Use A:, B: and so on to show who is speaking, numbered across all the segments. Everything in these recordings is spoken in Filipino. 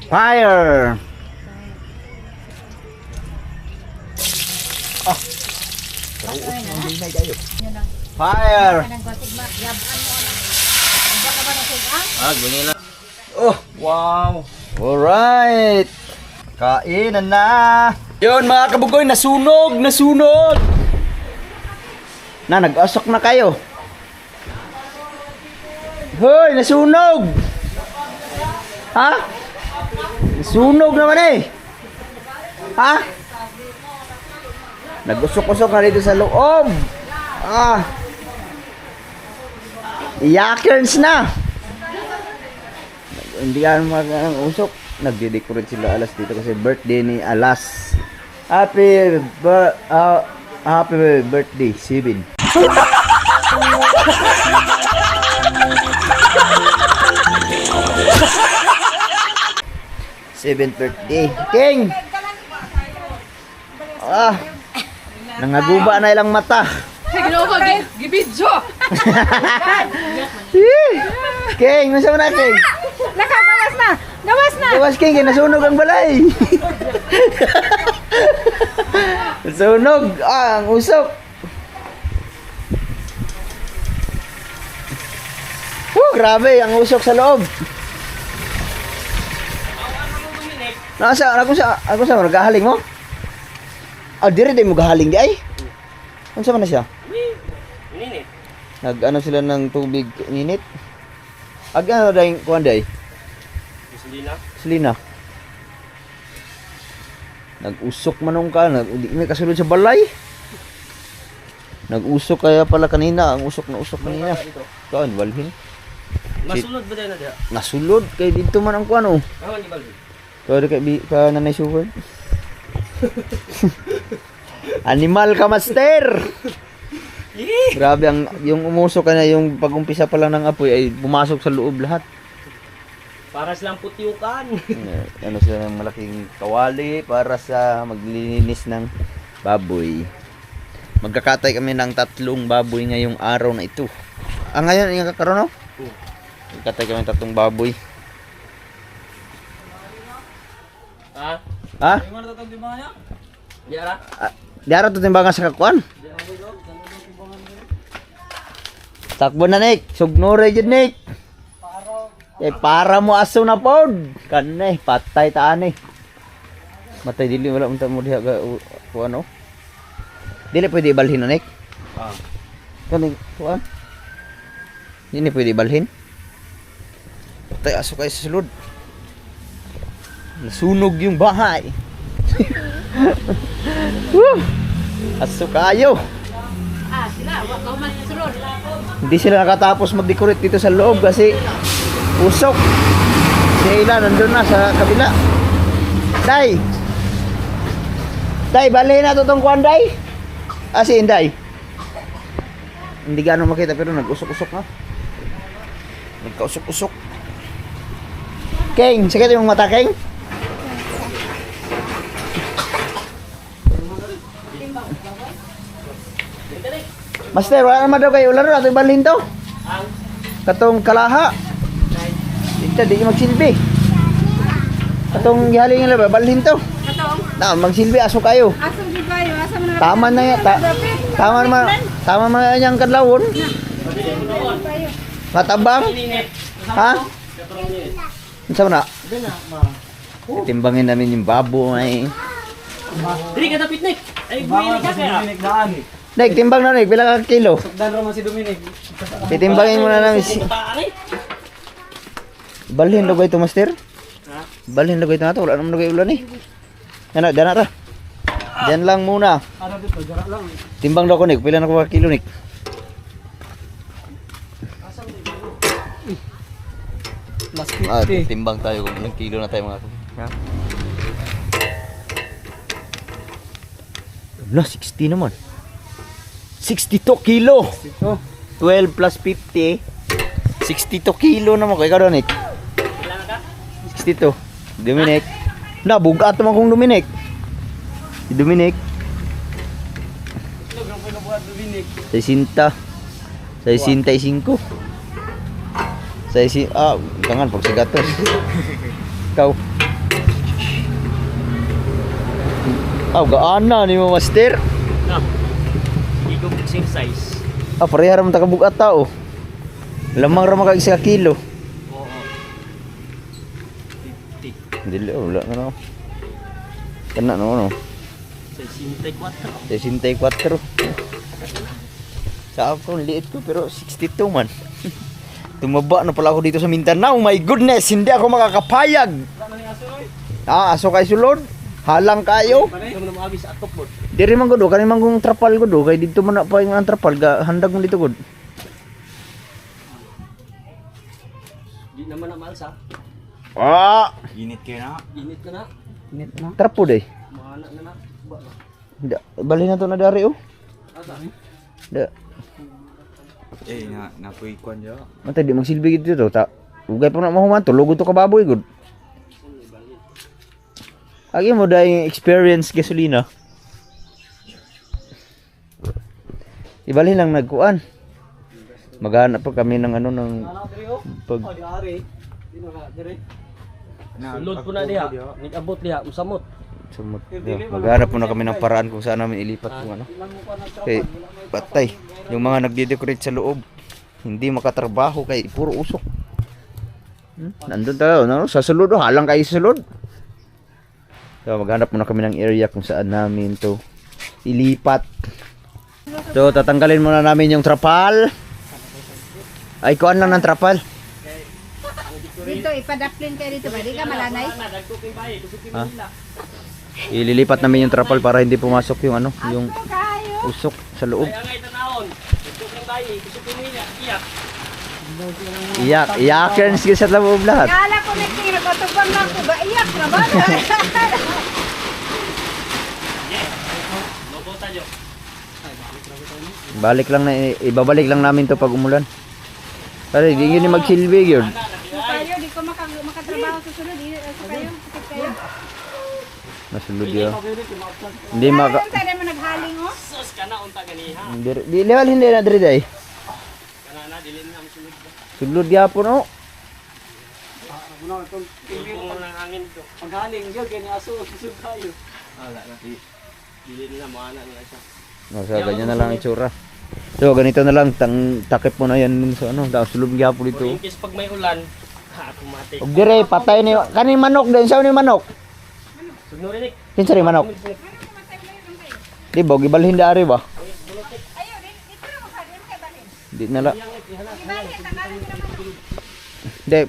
A: Fire! Ah! Fire! Oh, wow! Alright! Kainan na! Yun mga kabugoy, nasunog! Nasunog! Na, nag-asok na kayo. Hoy, nasunog! Ha? Nasunog naman eh! Ha? Nag-usok-usok na dito sa loob! Ah! Yakers na! Hindi ka mag-usok. Nagde-decorate sila alas dito kasi birthday ni Alas. Happy birthday, Sibin. Seventh birthday. King! Ah! Nangaguba na ilang mata.
B: Gibidyo!
A: King, nasa mo na, King?
B: Nakabalas na! Gawas na!
A: Gawas, King, nasunog ang balay. Nasunog! Ah, ang usok. Grabe, ang usok sa loob. Ako sa nagahaling mo? Ah, dire mo gahaling di ay? Ano sa man na siya?
C: Ninit.
A: Nag-ano sila ng tubig ninit? Ano dahil kuhan dahil? Selina. Nag-usok manong ka, hindi may kasulod sa balay. Nag-usok kaya pala kanina, ang usok na usok kanina. Kaan, balhin?
C: Masulod ba tayo na diya?
A: Nasulod, kaya dito man ang kuhan oh.
C: Kawan di balhin.
A: Kaya ka nanay Suward. Animal ka, master! Grabe, yung umusok ka na, yung pag-umpisa pa lang ng apoy ay pumasok sa loob lahat.
C: Para silang putyukan.
A: Ano sila ng malaking kawali para sa maglilinis ng baboy. Magkakatay kami ng 3 baboy ngayong araw na ito. Ah, ngayon yung kakaroon no? Magkakatay kami ng 3 baboy.
C: Ha?
A: Ha?
C: Yung ano tatang timbangan niya? Diara?
A: Diara to timbangan sa kakuan. Takbo na, Nick. Sugnore dyan, Nick. Para mo aso na pod. Kanay, patay taan eh. Matay dili, wala mo diha kung ano. Dili pwede ibalhin na, Nick. Kanay, kuan. Dili pwede ibalhin. Patay aso kayo sa sulod. Nasunog yung bahay. Aso kayo.
B: Sila, wakaw man sunod.
A: Hindi sila nakatapos mag-decorate dito sa loob kasi usok. Si Ayla nandun na sa kabila. Day! Day, bali na ito itong kuhan, Day? Si Inday. Hindi gano'ng makita pero nag-usok-usok na. Nagka-usok-usok. King, sakit yung mata, King? Master, wala naman daw kayo laro. Ito ibalhin to. Katong kalaha. Dito, di magsilbi. Katong gihaling nila ba? Balhin to.
B: Katong?
A: Na, magsilbi. Aso kayo.
B: Asam di ba yun? Asam na.
A: Tama na yan. Tama naman yung kadlawon. Matabang. Ha? Ano na? Timbangin namin yung babo.
C: Dili ka dapit, Nick. Ay, buhay ka kaya.
A: Nek, timbang na, Nek. Bilang ka kilo.
C: Dan Roma si Dominic.
A: Titimbangin mo na namin. Balhin na ba ito, Master?
C: Ha?
A: Balhin na ba ito nato? Wala naman na kayo ulan eh. Yan na ra. Diyan lang muna.
C: Ano dito, jara lang.
A: Timbang daw ko, Nek. Pila na ko ka kilo, Nek.
C: Plus
A: Timbang tayo kung ilang kilo na tayo mga kapatid. Ha? Wala, 60 naman. 62 kilo. 12 plus 50. 62 kilo naman. Kaya ka doon, Nick. 62. Dominic. Na, bugat naman kong Dominic. Si Dominic. 60. 65. Kangan pag sigatos. Ikaw. gaana ni mo master.
C: Na. Igong exercise.
A: Pareha ra man ta kabugat tao. Lamang ra makag 1 kilo.
C: Oo. 50.
A: Dili wala na no. Kana no.
C: 64.
A: 64. Sa ako liit ko pero 62 man. Tumaba na pala ako dito sa Mindanao. My goodness, hindi ako makakapayag. Aso kay sulod. Halang kayo.
C: Ikaw mo na maabis sa atop mo.
A: Diri man gud kani man kung trapal gud kay dito man na pa yung trapal ga handag mo dito gud.
C: Di naman na maalsa.
A: Init kayo na.
C: Init ka na.
B: Init na.
A: Trapo day.
C: Mahana na na. Ba na.
A: Bali na to na dari oh.
C: Asa?
A: Da.
D: Napoy kwan dyan.
A: Mata di magsilbi gid dito ta. Ugay pa na mahuman to lugo to ka baboy gud. Agi mo dai experience gasolina. Ibalhin lang nagkuan. Maghanap pa kami ng ano ng pag
C: Oh, di ari. Di na dire. Sulod ko na diha. Nigabot diha, musamot.
A: sumot. Maghanap muna kami ng paraan kung saan namin ilipat yung ano. Kay patay. Yung mga nagde-decorate sa loob hindi makatrabaho kay puro usok. Nandun tayo, no? Sa sulod, halang kayo sa sulod. So, maghanap muna kami ng area kung saan namin to ilipat. So, tatanggalin muna namin yung trapal. Ay, kuan lang ng trapal.
B: Dito, ipadaplin kayo dito ba? Di ka malanay?
A: Ha? Ililipat namin yung trapal para hindi pumasok yung ano, yung
B: Kayo!
A: usok sa loob. Iyakin sige sa loob lahat.
B: Kala ko nagtingin, nagkatubang na ako. Ba, iyak na ba?
A: Balik lang na, ibabalik lang namin to pag umulan. Pare, di yun yung magsilbi yun.
B: So kayo, di ko makatrabaho sa sunod. So kayo, sakit kayo.
A: Nasulod yun. Hindi maka...
B: Kaya tayo mo naghaling, oh.
C: Sus ka na unta ganiha.
A: Di level hindi na diri day.
C: Kana na dili na masulod.
A: Sulod yapon oh.
C: Tulong ng hangin to.
D: Paghaling yun, kaya aso, susod tayo.
C: Wala na. Dili nila maana nila siya.
A: No, so ganyan na lang itsura. So ganito na lang takip mo na yan sa ano, daw sulod gyapon dito.
C: In case pag may ulan, automatic.
A: Og dire patay ni kani manok din sa ni manok.
C: Sugnurin
A: Kinsa ni manok? Di ba gibalhin dari ba?
B: Ayaw, dito na mo kaya kay balin.
A: Di na la.
B: Ibalik, tangalan ko naman.
A: Di.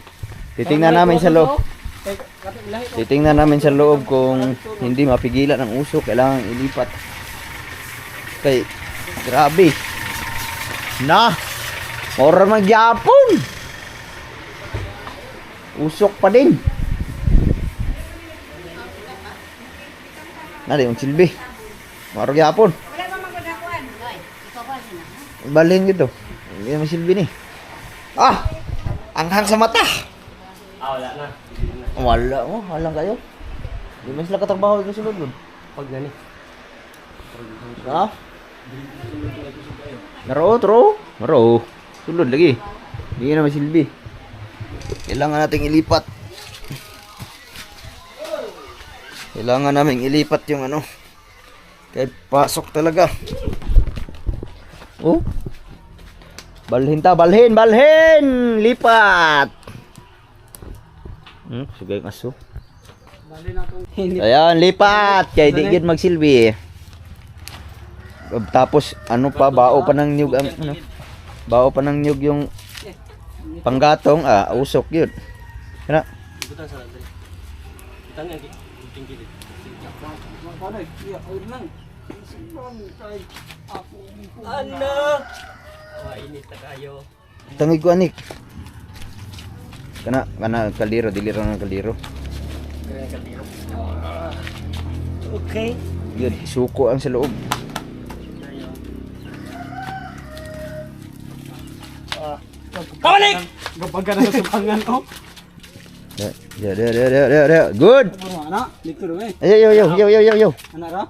A: Titingnan namin sa loob. Titingnan namin sa loob kung hindi mapigilan ang usok, kailangan ilipat. Kay grabe. Na. Ora magyapon. Usok pa din. Nadi yung silbi. Maro gyapon.
B: Wala ba magkakakuan? Hoy, ikaw ba sina?
A: Balhin gito. Hindi na silbi ni. Ah! Anghang sa mata.
C: wala na.
A: Wala mo, halang kayo. Di man sila katrabaho sa sulod dun.
C: Pag gani.
A: Ha? Maro. Sulod lagi. Hindi na masilbi. Kailangan nating ilipat. Kailangan namin ilipat yung ano. Kahit pasok talaga. Oh. Balhin. Lipat. Sige yung aso. Ayan, lipat. Kaya di yun magsilbi. Tapos ano pa, bao pa ng niyog ang ano. Bao pa ng niyog yung panggatong, usok yun. Kana.
C: Ibutan sa lantai. Ibutan yang tinggi dito. Ano? Init na kayo.
A: Tangig ko anik. Kana kaldero, diliro ng kaldero.
C: Okay.
A: Yun, suko ang sa loob.
C: Kabalik!
D: Kapag ka na sa subangan, oh.
A: Ya. Good.
D: Anak, dito rin eh.
A: Ayo.
D: Anak ra?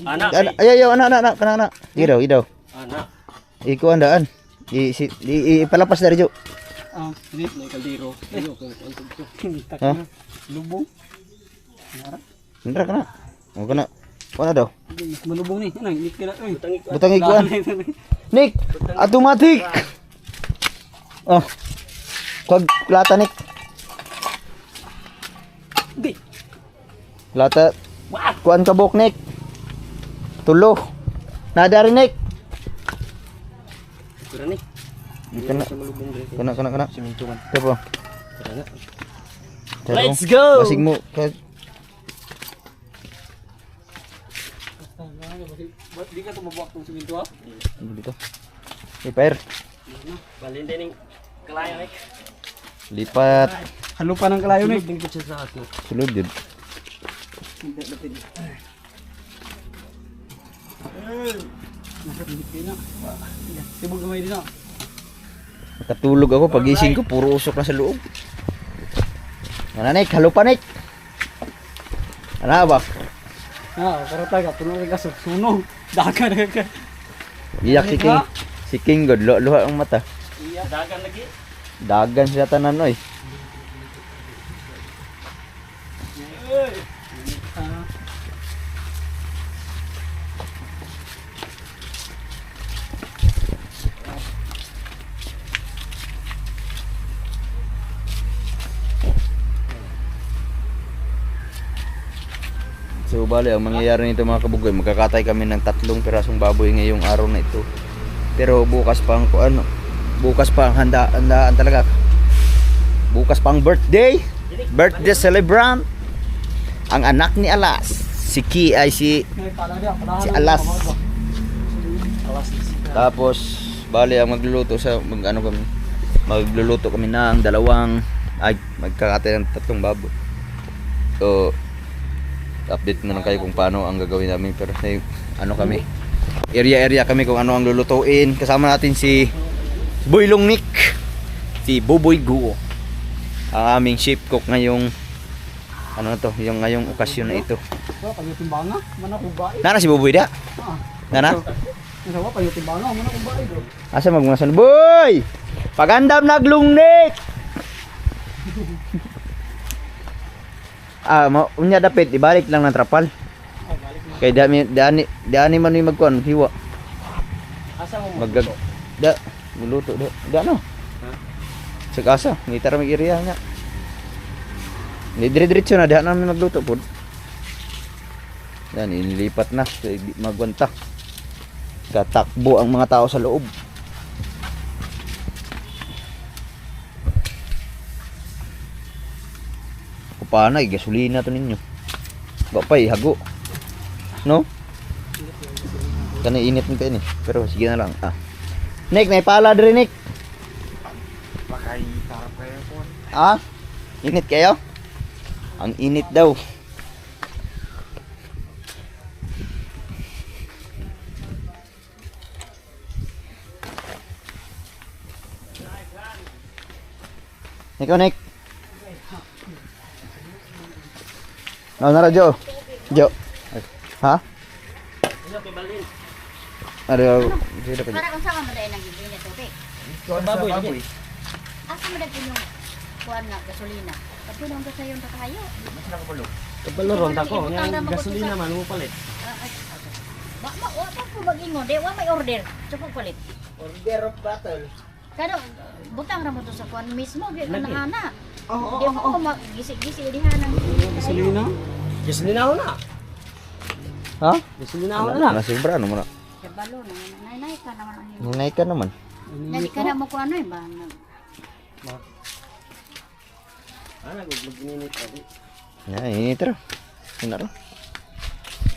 C: Anak.
A: Ayo, anak. Idaw.
C: Anak.
A: Iko andaan. Ipalapas dari jo.
D: Ini may kaldero. Ayo, hindi tak
A: Ha?
D: na. Lubong.
A: Indra kana. O kana. Ano daw?
D: Malubong ni. Ano, init ka na. Uy.
A: Butang ikuan. Nick, automatic. Oh. Kag lata Nick.
D: Di.
A: Lata. Kuan kabok Nick. Tulo. Nada rin Nick.
C: Kira ni.
A: Kana.
C: Sa malubong diri.
A: Kana.
C: Siminto man.
A: Ito po.
C: Kira na.
A: Pero,
C: Let's go!
A: Basig mo. Kag
D: Di ka tumabuak tong siminto ha?
A: dito. Lipat.
C: Balin din ning kalayo ni.
A: Lipat.
D: Halo pa ng kalayo ni.
C: Sulod din ko siya sa ato.
A: Sulod yun.
D: Tibog gamay din ha.
A: Nakatulog ako. Pagising ko, puro usok na sa loob. Ano Nick? Halo pa Nick. Ano ba?
D: Ha, pero taga puno ka sa sunog. Dagan ka.
A: Iyak si King. Si King God. Luha ang mata.
C: Dagan lagi.
A: Dagan siya tanan oy. So bali ang mangyayari nito mga kabugoy, magkakatay kami ng 3 pirasong baboy ngayong araw na ito. Pero bukas pa ang ano, bukas pa ang handaan talaga. Bukas pa ang birthday celebrant. Ang anak ni Alas, si Ki ay si Alas. Tapos bali ang magluluto magluluto kami ng magkakatay ng 3 baboy. So update na lang kayo kung paano ang gagawin namin, pero ano kami, area kami kung ano ang lulutuin. Kasama natin si Boylong Nick, si Buboy Guo, ang aming chef cook ngayong ano na to, yung ngayong okasyon na ito.
D: Pagutimbanga, mana ko ba?
A: Nana si Buboy da? Nana?
D: Nasawa pagutimbanga, mana ko ba ito?
A: Asa magmunasan? Boy! Pagandam naglong Nick! Unya dapat ibalik lang ng trapal. Kay dani man yung magkuan hiwa.
C: Asa mo?
A: Luluto da no. Sagasa, ngita ra mig area nga. Ni dire-diretso na da namin magluto pud. Yan inilipat na, so, di magwanta. Tatakbo ang mga tao sa loob. Panay gasolina to ninyo. Bapay hago. No? Kanay init nito ini. Pero sige na lang. Nick, naipala diri Nick.
C: Bakay tarap kayo po.
A: Init kayo? Ang init daw. Nick. Nara Jo. Ha?
C: Ano kay balin?
A: Dito pa.
B: Para kung saan mo dahil nag-ibig na tubig.
C: Baboy lagi.
B: Asa mo dahil yung kuhan na gasolina. Kapinong ka sa yung tatayo.
C: Kabaloron ta ko, nya gasolina man mo palit.
B: Wa po mag-ingon. Di, wa may order. Tsukog palit.
A: Order of battle.
B: Kano, butang ra mo to sa kuhan mismo. Di ko
C: Lagi.
B: nahana. Di ako mag-gisi-gisi di hanan.
D: Gasolina?
C: Gasolina ho na.
A: Ha?
C: Gasolina ho na.
A: Nasibra ano mo na.
B: Kabalo na. Nanay ka naman ang iyo.
A: Hinay ka naman.
B: Nani ka na mo kuhan ba?
C: Ana gud magninit ali.
A: Init ra. Inara.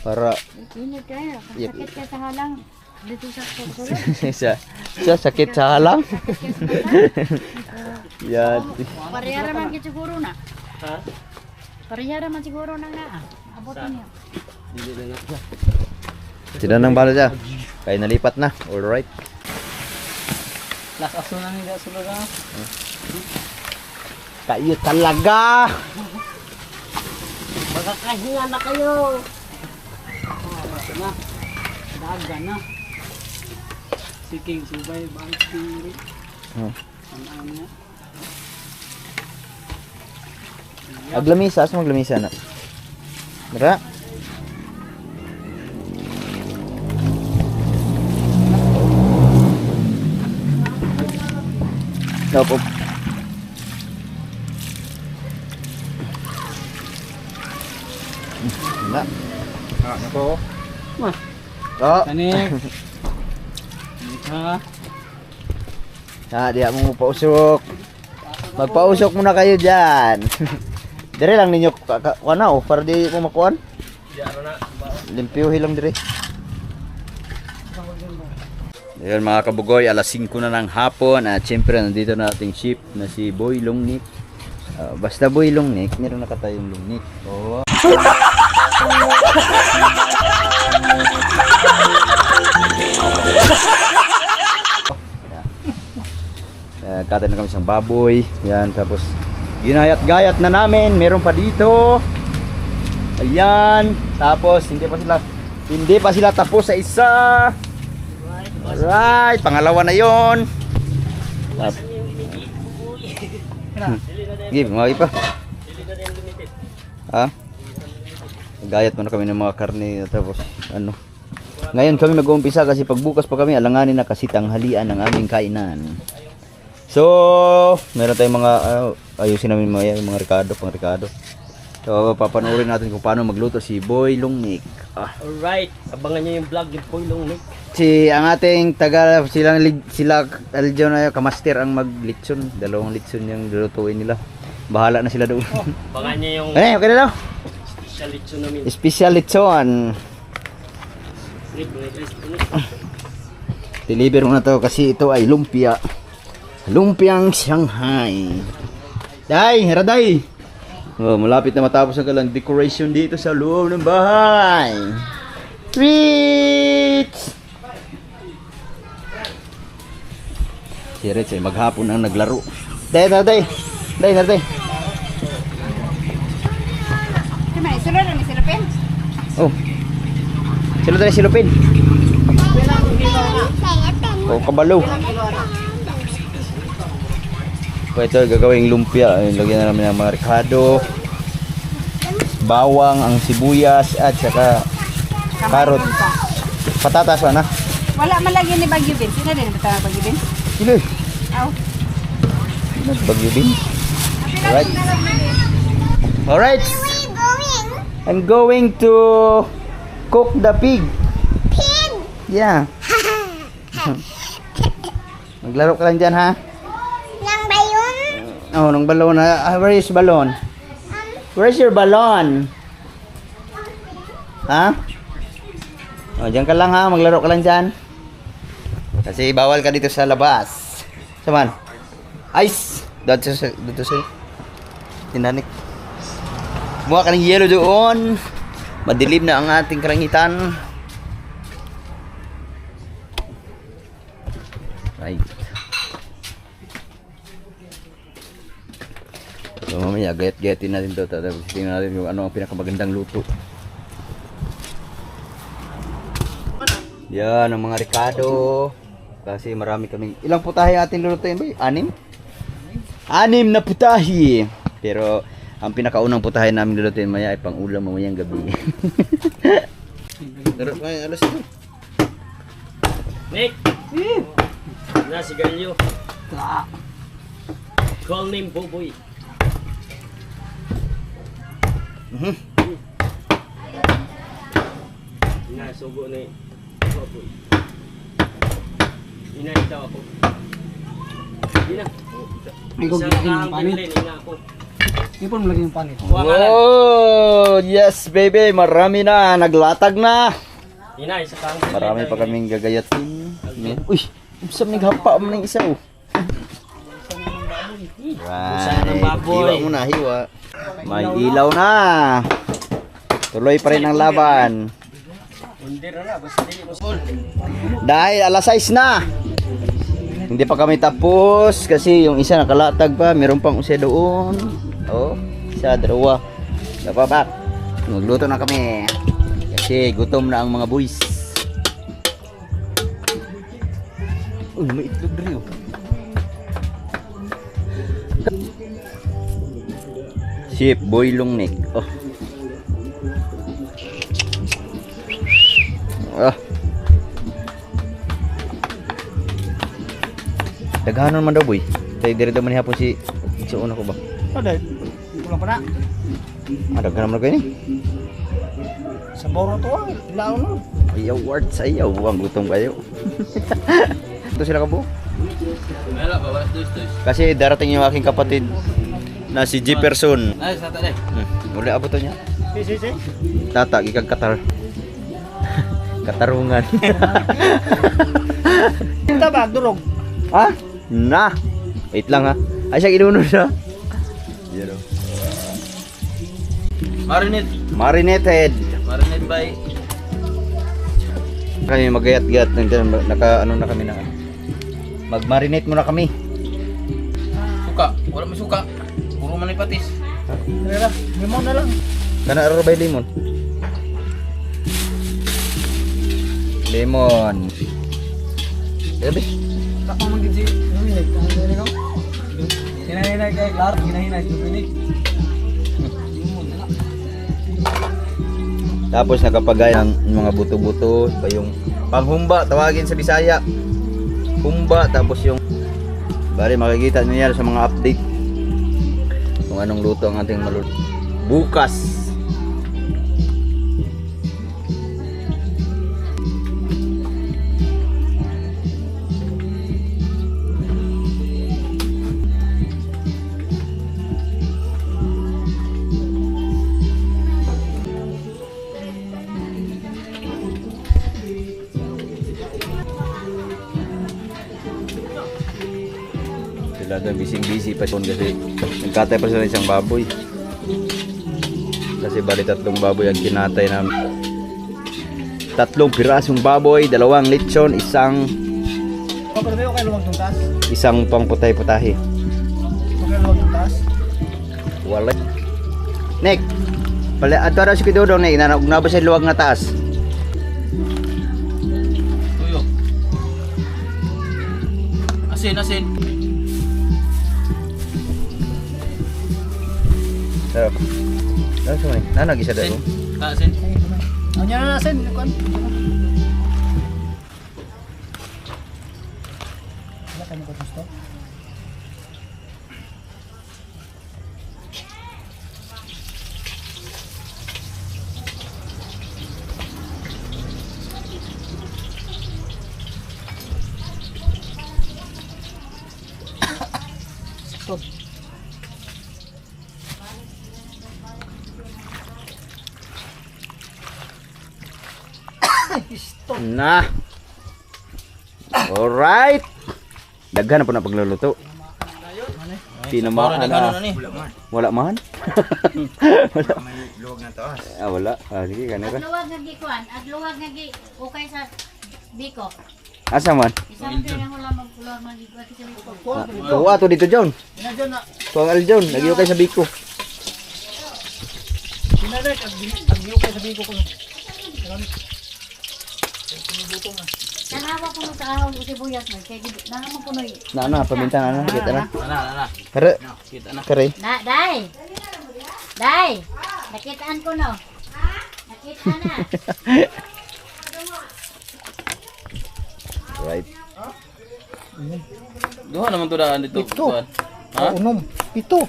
A: Para
B: Init kaya. Sakit ka sa halang. Dito sa sulod.
A: sa sakit sa halang. Yan.
B: Parehara man siguro na.
C: Ha?
B: Parehara man siguro na nga. Abotin niyo.
C: Dili na na.
A: Sila nang bala dyan. Kaya nalipat na. Alright.
D: Last aso na nila sulod ha.
A: Kayo talaga.
C: Magkakahinga na kayo.
D: Na. Dagan na. Si King, subay, bakit si ano niya?
A: Aglamisa. Asa maglamisa na? Mara? Opo. Wala.
D: Nako. Mah,
A: Oh.
D: tanik. Ha.
A: Di mo pausok. Magpausok muna kayo dyan. Dire lang ninyo kuana para di mo makuan. Limpyuhin lang dire. Ayun mga kabugoy, alas 5 na ng hapon at syempre nandito na ating ship na si Boy Longnik. Basta Boy Longnik, meron na katayong Longnik. Oh. Kata na kami isang baboy. Yan, tapos ginayat-gayat na namin. Meron pa dito. Ayan. Tapos hindi pa sila tapos sa isa. Alright, pangalawa na yon. Give, mga pa. Ha? Gayat muna kami ng mga karne. Tapos ano. Ngayon kami mag-uumpisa kasi pagbukas pa kami alanganin na kasi tanghalian ng aming kainan. So, meron tayong mga ayusin namin mga Ricardo, pang Ricardo. So, papanoorin natin kung paano magluto si Boy Longnik.
C: Alright, abangan niyo yung vlog ni Boy Longnik.
A: Ang ating sila Aljon na kamaster ang maglitson. 2 litson yung lulutuin nila. Bahala na sila doon.
C: Abangan niyo yung
A: Okay na daw.
C: special lechon namin.
A: Special litson. Deliver mo na to kasi ito ay lumpia. Lumpiang Shanghai. Haraday. Oh, malapit na matapos ang kalang decoration dito sa loob ng bahay. Rich! Si Rich ay maghapon ang naglaro. Haraday. Haraday.
B: Kamay, sulod na silupin.
A: Oh. Sino tayo silupin? Oh, kabalo. Ito gagawing lumpia. Lagyan na namin ng mga Ricardo, bawang, ang sibuyas at saka karot. Patatas na.
B: Wala man lagi ni Bagyo Bin. Sino din bata Bagyo Bin?
A: Sino?
B: Aw.
A: Bagyo din. Alright. Alright. I'm going to cook the pig. Pig? Yeah. Maglaro ka lang dyan ha. Oh, nung balon. Where is balon? Where's your balon? Ha? Oh, diyan ka lang ha. Maglaro ka lang dyan. Kasi bawal ka dito sa labas. Saman? Ice! Dito sa tinanik. Kumuha ka ng yelo doon. Madilim na ang ating kalangitan. Right. So mamaya gayat-gayatin natin to. Tapos tingnan natin yung ano ang pinakamagandang luto. Yan ang mga Ricardo. Kasi marami kaming ilang putahe ating lulutuin ba? 6? 6 na putahe. Pero ang pinakaunang putahe namin lulutuin maya ay pang ulam mamayang gabi. Pero may alas ito.
C: Nick! Na si Galyo. Call name Boboy. Sugo na Boboy. Ito ako. Hindi na.
D: May gugulin yung panit.
C: Ina ako.
D: Hindi po malagyan yung panit.
A: Oh, yes baby, marami na, naglatag na.
C: Ina, isa kang.
A: Marami pa kaming gagayatin. Uy, saan naghapa mo ng isa oh.
C: Busan ng baboy.
A: Hiwa muna, hiwa. May ilaw na. Tuloy pa rin ang laban. Dahil alas 6 na. Hindi pa kami tapos kasi yung isa nakalatag pa, meron pang isa doon. Oh, isa, dalawa. Dapat. Magluto na kami. Kasi gutom na ang mga boys. Uy, may itlog rin oh. Chef Boy Longnik. Oh. Daghanon man daw boy. Tay diri man hapon si una ko ba.
D: Ada. Pulang pa na.
A: Ada ka naman kayo ni.
D: Sa bawang to ah. Ilaw na.
A: Ayaw word sa ayaw ang gutom kayo. Ito sila kabo.
C: Wala ba wala dus.
A: Kasi darating yung aking kapatid na si Jefferson.
C: Ay, sa tade.
A: Uli abot to niya.
D: Si.
A: Tata ikag katar. Katarungan.
D: Kita ba durog?
A: Ha? Na. Wait lang ha. Ay siya inunod siya. Zero. Marinated.
C: Marinate by
A: Kami magayat-gayat naka ano na kami na. Mag-marinate muna kami.
C: suka. Wala may suka. Puro man patis.
D: Rera, limon na lang.
A: Kana aro bay lemon. Lemon. Sabi.
D: Tak mo magid si. Ano ko? Hinahinay kay Clark, hinahinay si Pinik.
A: Tapos nakapagay ng mga buto-buto, pa yung panghumba tawagin sa Bisaya. Humba tapos yung bali makikita niyo yan sa mga update kung anong luto ang ating maluto bukas. Talaga busy pa siya kasi nagkatay pa siya ng isang baboy. Kasi bali 3 baboy ang kinatay namin. 3 pirasong baboy, 2 lechon,
D: Pero tayo kay luwag tuntas.
A: isang pangputay-putahe.
D: Okay luwag tuntas.
A: Wala. Nek. Pala ato ra si Kidodong nek na ba sa luwag nga taas.
C: Tuyo. Asin.
A: Sarap. Ano sa man? Nanag isa daw.
C: Asin.
D: Ano na nasin? Kuan. Wala ka mo gusto. Stop.
A: Na. Alright. Daghan na po na pagluluto. Tinamaan na. Wala man. Wala.
C: Luwag na taas.
A: Wala. Sige, kanira.
B: Luwag nga gikuan, at luwag nga gi ukay sa biko.
A: Asa man?
B: Isang kaya wala magluwag nga gikuan sa biko.
A: Tuwa to dito, John.
D: Inadyon na.
A: Tuwang al John. Nagyo kay sa biko.
D: Sinadek agyo kay sabi ko ko.
B: Nanawa ko nung kaahon o sibuyas mo. Kaya naman ko nung...
A: Na, paminta na. Kita na.
C: Ana.
A: Kare.
C: Kita na.
A: Kare.
B: Day! Nakitaan ko no. Nakita na.
A: Right.
C: Duha naman to daan dito.
D: Ito.
C: Ha?
D: Unom. Pito.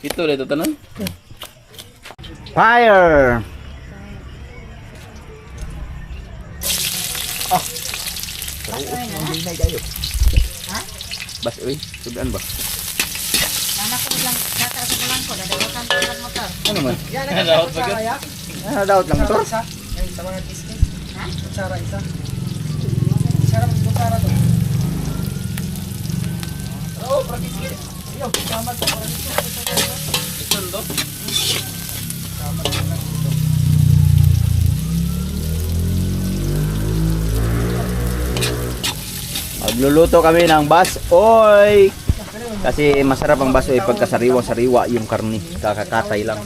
C: Ito dito tanan.
A: Fire!
B: Ha?
A: Bas, uy. Sudan ba?
B: Nana ko lang kata sa bulan ko. Dadawasan ko lang motor.
A: Ano man?
C: Daot ba gyud?
A: Daot lang to.
D: Isa. Ay, sa mga business.
B: Ha?
D: Kutsara isa. Kutsara mo kutsara to. Oh, praktis. Yo, sama to praktis.
C: Ito ndo.
D: Sama to na dito.
A: Magluluto kami ng basoy. Kasi masarap ang basoy pagka sariwa-sariwa yung karni. Kakakatay lang.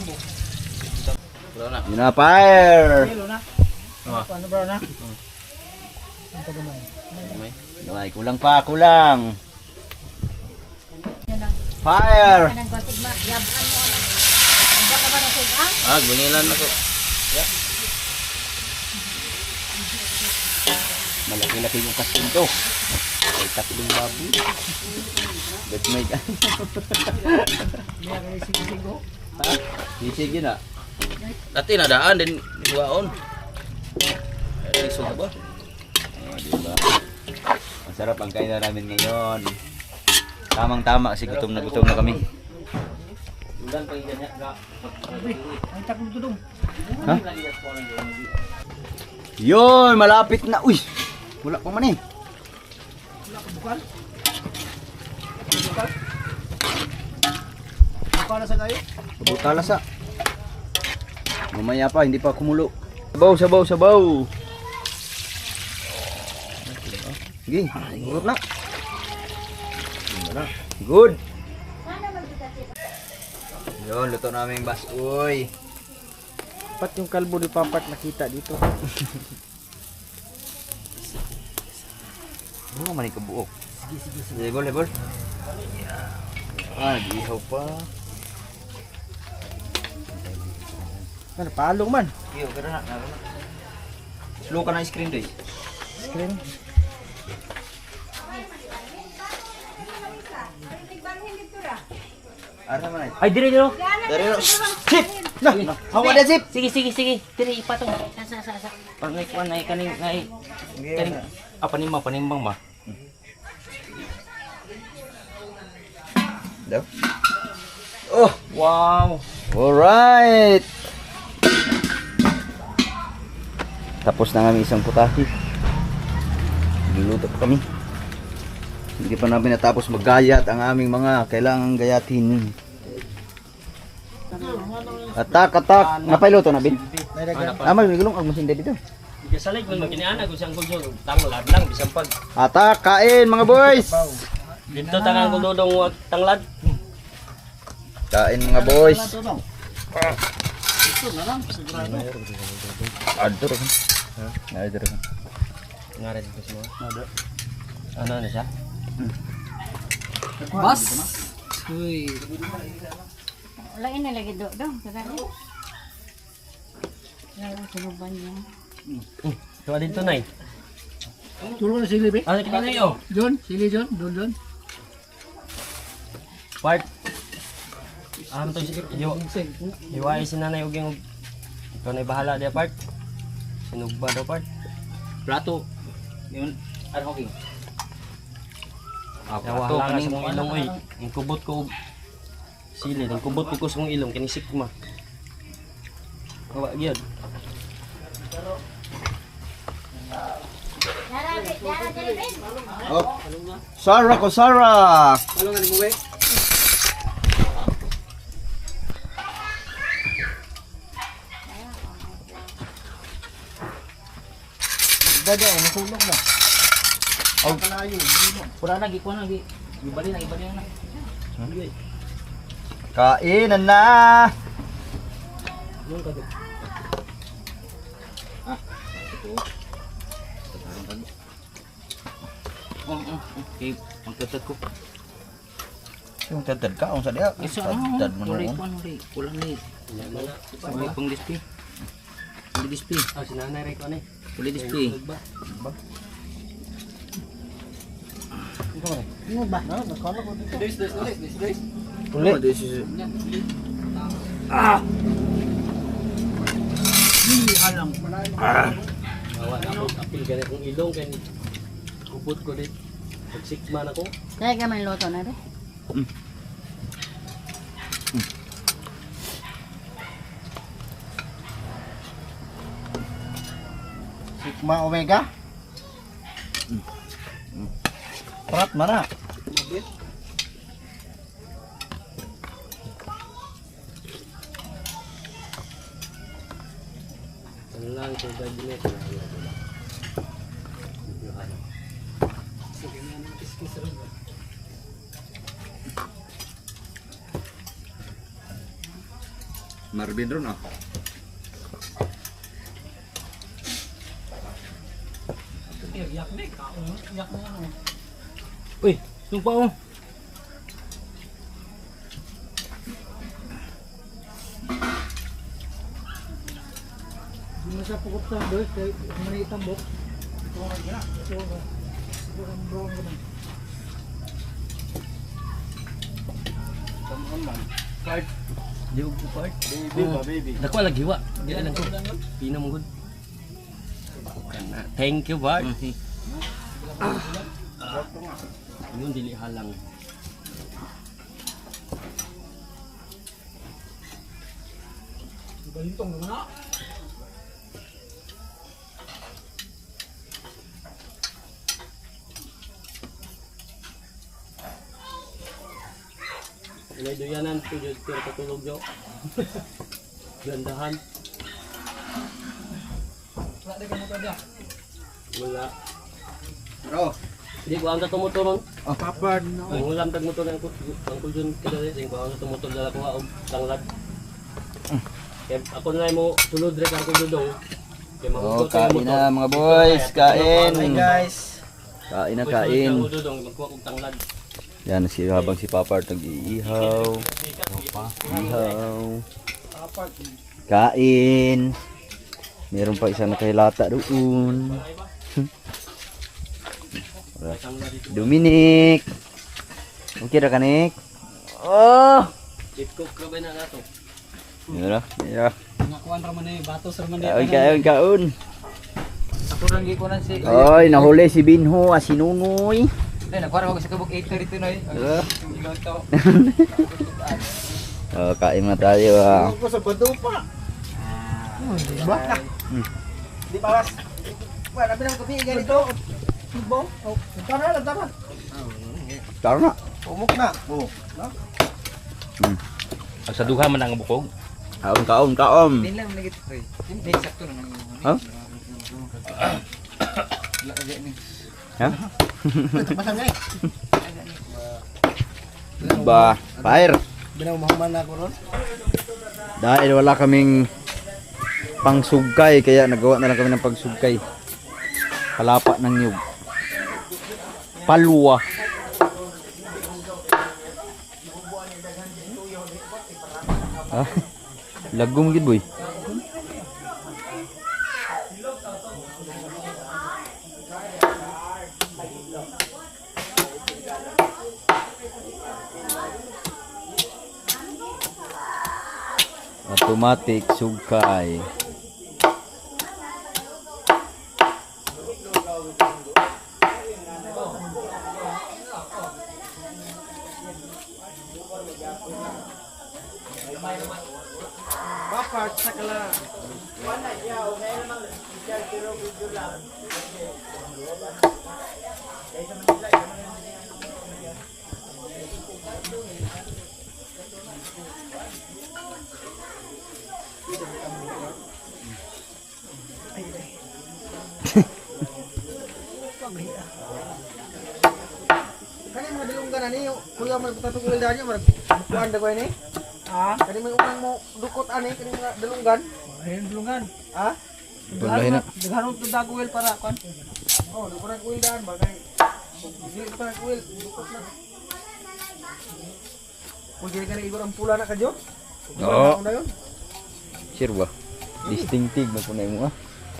C: Wala na.
A: Yun na, fire!
D: Kilo na.
C: Ah.
D: Ano ba na? Ang pagumay.
C: May.
A: Ay, kulang.
B: Yan ang...
A: Fire!
B: Anong batig ma? Yabukan mo ano. Ang baka ba na sugang?
C: Gungilan na ko.
A: Malaki-laki yung kastin to. Ay, tatlong baboy. Bet may ka.
D: Niya kay sige-sige.
A: Ha? Sige na. Dati nadaan din buwaon. Ay, suka ba? Diba? Masarap ang kainan namin ngayon. Tamang-tama kasi gutom na kami.
D: Ang takbo tudong.
A: Ha? Yun, malapit na. Uy! Wala pa man eh.
D: Wala ka bukal. Bukal. Bukal sa tayo.
A: Butala sa. Mamaya pa, hindi pa kumulo. Sabaw. Sige, gurot na. Good. Yun, luto namin basoy.
D: Dapat yung kalbo ni Papat nakita dito.
A: Ano man yung kabuok? Sige. Lebol. Ah, dihaw pa.
D: Ano, palong man.
A: Iyo, pero na. Slow ka na screen day.
D: Screen.
A: Ara man ay.
C: Ay, dire dito.
A: Dari no. Sip. Na. Hawa na sip.
C: Sige. Dire ipatong. Sa. Pangay kuan ay kaning ay kaning panimbang ba?
A: Daw. Oh,
C: Wow.
A: alright. Tapos na kami isang putahe. Niluto pa kami. Hindi pa namin natapos maggayat ang aming mga kailangang gayatin. Atak. Napailuto na, Bin? Magigulong ang masin dito.
C: Di salig man maginiana ko siyang gulyo tanglad lang bisan pag
A: Atak, kain mga boys!
C: dito tangang guldodong wag tanglad.
A: Kain mga boys. Ador kan? Ador kan?
C: Ngare dito semua. Ano na siya?
D: Bas. Uy.
B: Wala ini lagi do. Kagani. Wala sunuban niya.
C: Tuwa dito nay.
D: Tulong na sili be.
C: Ano kita nayo?
D: John, sili John, John.
C: Part. To Iwai si nanay og yung ikaw na bahala dia part. Sinugba daw part.
A: Plato. Yun, ano king?
C: Yawa lang sa mong ilong oy. Ang kubot ko og sili, ang kubot ko sa mong ilong kini sikma. Kawa gyud.
A: Oh. Sarah.
D: Ano nga ni mo be? Dada, nasulog na.
A: Oh.
D: Kalayo,
C: Pura na gikuan lagi. Ibali na na.
A: Kainan na.
C: Yung kadto. Okay, magtatad ko.
A: Yung tetad ka, ang sadya. Tetad mo noon.
C: Kulang ni. Sabay pang display. Pang display. Ah, sinanay rin ko ni. Puli display.
D: Ano ba? Nakala ko dito. This.
A: Uli.
D: Hindi alam.
C: Awa na ako. Apil ganit kong ilong kay kubot ko dit. Pag 6 man ako.
B: Kaya ka may luto na rin.
A: Sigma Omega. Prat mana?
C: Ano lang ito gabinet.
A: Marvin ron ah.
C: Uy, sumpa mo.
D: Hindi mo siya pukot sa doon. Kaya manay itambok.
C: Part. Di ko part. Baby. Dako lagi wa. Di lang ko. Pinom gud. Kana. Thank you, Bart. Yun dili halang.
D: Balintong naman na.
C: Ilay doyanan ko jud pero katulog jo. Gandahan.
D: Wala di ka mo kada.
C: Wala.
A: Bro.
C: Di ko ang tumuturon.
A: Oh, papad.
C: Ang ulam tag motor ang kujon kada sing ko ang tumutor dala ko og tanglad. Kaya ako na mo sulod rek ang kudodong. Kaya
A: Oh,
C: mahugot ang
A: kain
C: motor.
A: na mga boys, kain.
D: Hi guys.
A: Kain na
C: Ang
A: kain.
C: kudodong magkuha og tanglad.
A: Yan si habang si Papa nag-iihaw. Ihaw. Kain. Meron pa isang nakahilata doon. Dominic. Okay ra kanik. Oh.
C: Chip cook ra ba na nato?
A: Mira, mira.
D: Nakuan ra man ni batos ra man
A: Kaon kaon kaon.
D: Ako rang gikunan si.
A: Oy, nahuli si Binho, asinunoy.
D: Ay, nakuha ako sa kabuk 8:32 na eh.
A: Ah.
D: Ilaw to.
A: Oh, kain na tayo. Ah.
D: Ako sa bado pa. Diba? Di bawas. Wala binang kapi ganito. Bo. Oh, tara lang tara.
A: Tara na.
D: Umok na. Oh.
C: Ang sa duha man ang bukog.
A: Kaon kaon kaon.
D: Din lang negit pre. Hindi sakto na nang.
A: Ha? Ha?
D: Masang eh.
A: Ba, fire.
D: Binaw-mahuman na ako ron.
A: Dahil wala kaming pangsugkay kaya nagawa na lang kami ng pangsugkay. Palapa ng nyug. Palwa. Ah, lagom gid boy. Automatic sugkay.
D: Bapak sakala. Kani mga dilunggan ani, kuya man patutugil danya man. Kuan da ko ini. Ah, kani may unang mo dukot ani kani mga dilunggan. Ayun dilunggan. Ah?
A: Wallahi na.
D: Daghanon to dagwel para kuan. Oh, dukot ang kuil daan bagay. Dili pa kuil, dukot na. Kung dili ka na igor ang pula na kadyo.
A: Oo.
D: Ano yun?
A: Sure ba? Distinctive na punay mo ah.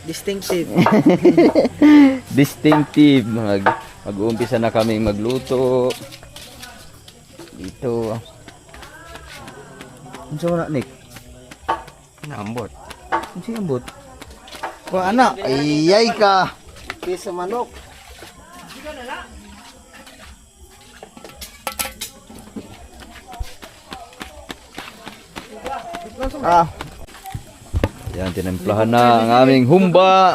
D: Distinctive.
A: Distinctive. Mag-uumpisa na kami magluto. Dito. Ano sa wala, Nick?
C: Ambot.
A: Ano siya ambot? Kung anak, ayay ka.
D: Piso manok.
A: Ah. Yan, tinimplahan na ang aming humba.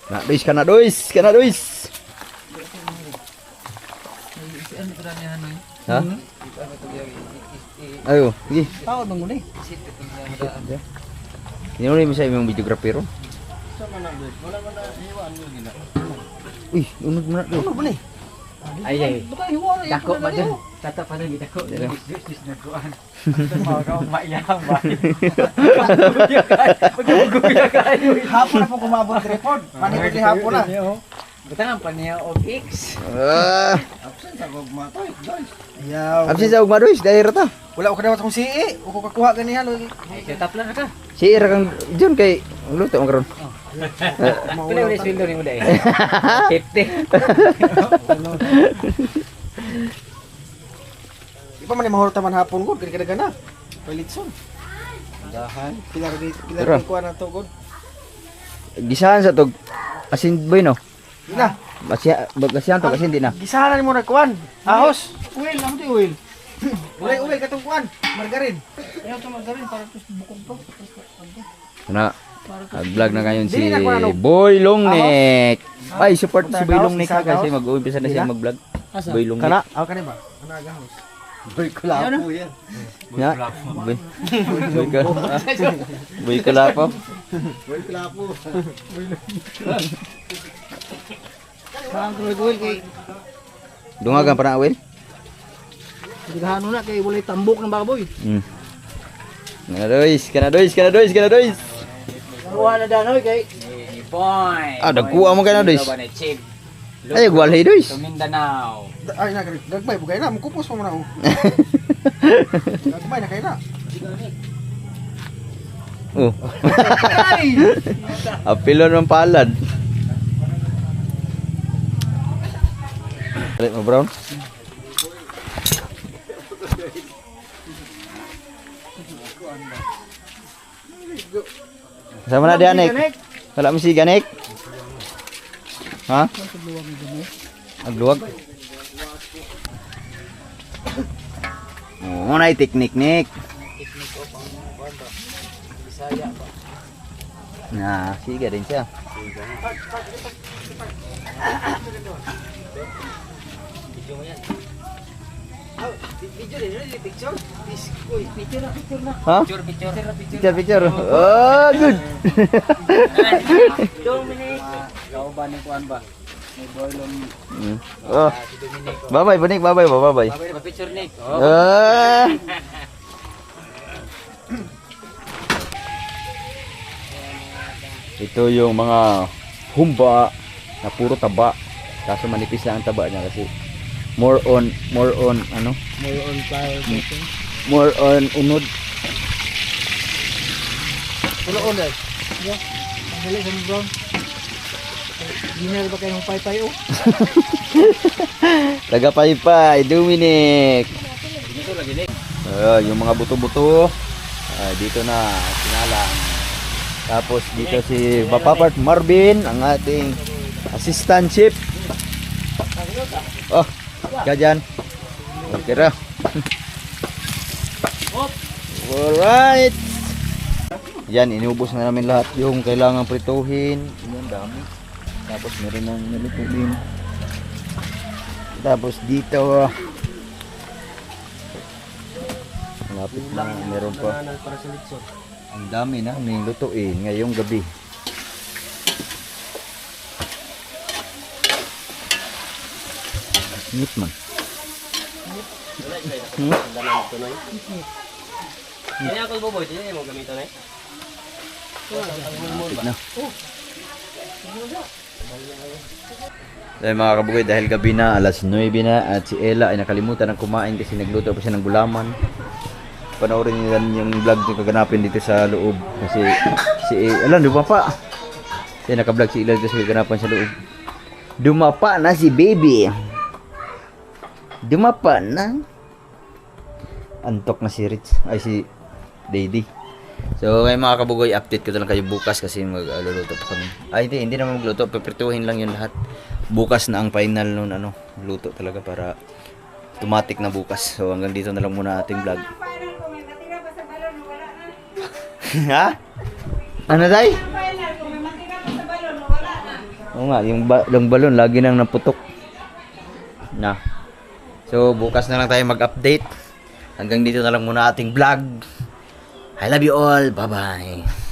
A: Na, dois ka na, dois. Ka na, dois. Ha? Ayo, sige.
D: Tao nang muna eh.
A: Hindi mo sa imong videographer. Uy, unod mo na to.
D: Ano ba ni?
C: Ay ay.
D: Bukan hiwa na.
C: Dako ba dun? Tata pa rin dako.
A: Dito.
C: Bis na kuan. Mau ka maiyang ba.
D: Hapon na po kumabot report. Panikot ni hapon na.
C: Butang pa niya og X.
A: Ah,
D: Absent sa gugmatay, guys. Ayaw.
A: absi sa ugma dois, dahil rata.
D: Wala ko kadawat kong CE. Uko kakuha ganihan.
C: Setap lang ka.
A: Si Ira kang John kay luto mo karon.
D: Maulaw ta.
C: sweldo ni mo dai. 50.
D: Di pa man ni mahurot man hapon gud kaya na. Palitson.
C: Dahan.
D: Pilar
A: Pero-
D: kuha na to gud.
A: Gisahan sa tog asin boy no.
D: Di na.
A: Bagasihan to kasi hindi na.
D: Gisahanan mo na kuan. Ahos. Oil, amo ti oil. Oil katong kuan, margarine. Ayaw to margarine para to bukog to.
A: Na vlog na ngayon si Boy Longnek. Ay, support si Boy Longnek ha, kasi mag-uumpisa na siya mag-vlog. Boy Longnek.
D: Kana, kana ba? Kana agahos. Boy kulapo yan.
A: Ya. Boy. Boy kulapo.
D: Boy kulapo. Saan ko oil kay
A: Dungagan pa na Will.
D: digahano na kay walay tambok ng baboy.
A: Kana dois.
D: Kuha na danoy kay
C: Boy.
A: Ah, dagkuha mo kana dois.
C: Ba na chip.
A: Ay, gwalhay dois.
C: Mindanao.
D: ay na gagbay bugay na mukupos mo na oh. Gagbay na kay na.
A: Oh. Apilon ng palad. Balik mo, Brown. Sama na di anek. Wala mo si ganek. Ha? Agluwag. Oh, na teknik nik. Nah, siga din siya.
D: Video din picture. Picture na.
A: Ha? Picture. Oh, good.
C: Dominic. Gaw ba ni kuan ba? May boy long.
A: Oh. Bye-bye, Bonik. Bye-bye.
C: Babay ba picture Nick?
A: Ah. Ito yung mga humba na puro taba. Kaso manipis lang ang taba niya kasi more on ano?
D: More on fire.
A: More on unod.
D: Pulo on eh. Yeah. Dali sa bro. Dinner ba kayo ng pay-pay oh?
A: Taga-paypay, Dominic. Yung mga buto-buto. Dito na sinalang. Tapos dito si Bapapart Marvin, ang ating assistant chef. Oh, ka dyan. Okay ra. Alright. Yan, inubos na namin lahat yung kailangan prituhin. Yan, dami. Tapos meron nang nilutuin. Tapos dito malapit na meron pa.
C: Para sa litson.
A: Ang dami na may lutuin ngayong gabi. Ngit man.
C: Kaya ako boboy, di mo gamito na.
A: Malapit na. Dahil mga kabugay, dahil gabi na, alas 9 na at si Ella ay nakalimutan ng kumain kasi nagluto pa siya ng gulaman. Panoorin niyo yan yung vlog yung kaganapin dito sa loob kasi si Ella dumapa. Kasi naka-vlog si Ella dito sa kaganapan sa loob. Dumapa na si baby. Dumapa na. Antok na si Rich. Ay si Daddy. So ngayon mga kabugoy, update ko na lang kayo bukas kasi magluluto pa kami. Ay hindi naman magluto, pipirtuhin lang yun lahat. Bukas na ang final nun luto talaga para automatic na bukas. So hanggang dito na lang muna ating vlog. Ha? Ano day? Oo nga, yung balon lagi nang naputok. Na. So bukas na lang tayo mag-update. Hanggang dito na lang muna ating vlog. I love you all. Bye-bye.